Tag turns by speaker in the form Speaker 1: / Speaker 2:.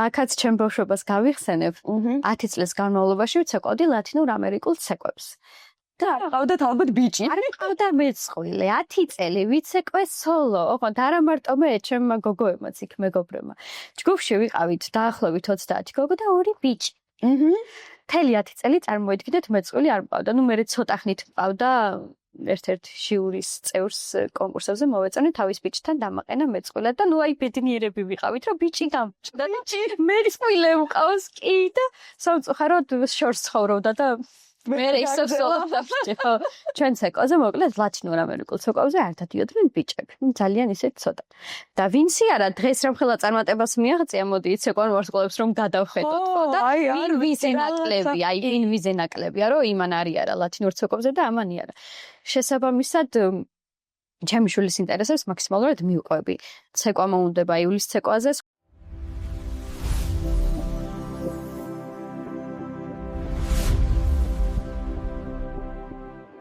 Speaker 1: აქაც ჩემ ბავშვობას გავიხსენებ. 10 წლის განმავლობაში ვცეკვავდი ლათინურ ამერიკულ ცეკვებს.
Speaker 2: და ყავდათ ალბათ ბიჭი.
Speaker 1: არ მყავდა მეწყვილე, 10 წელი ვიცეკვე სოლო. ოღონდ არა მარტო მე, ჩემმა გოგოებმაც იქ მეგობრებმა. ჯგუფში ვიყავით დაახლოებით 30 გოგო და 2 ბიჭი. მთელი 10 წელი წარმოიდგინეთ მეწყვილი არ მყავდა. ნუ მე ცოტა ხნით მყავდა ერთ-ერთ ჟიურის წევრს კონკურსებზე მოვეწონე თავის ბიჭთან დამაყენა მეწყვილად და ნუ აი ბედნიერები ვიყავით რომ ბიჭი გამჭდა და მეწყვილე მყავს კი და სამწუხაროდ შორს ცხოვრობდა და მე ისევ სოლობდა ხო ჩვენ ცეკვაზე მოკლედ ლათინურ ამერიკულ ცეკვებზე არ დადიოდნენ ბიჭები ძალიან ისეთ ცოტა და ვინცი არა დღეს რომ ხელა წარმატებას მიაღწია მოდი ცეკვან ვარსკვლავებს რომ გადავხედოთ ხო და ვინ ვიზე ნაკლებია აი ვინ ვიზე ნაკლებია რომ იმან არის არა ლათინურ ცეკვებზე და ამანი არა შესაბამისად ჩემი შვილის ინტერესებს მაქსიმალურად მივყვები ცეკვა მოუნდება იulis ცეკვაზე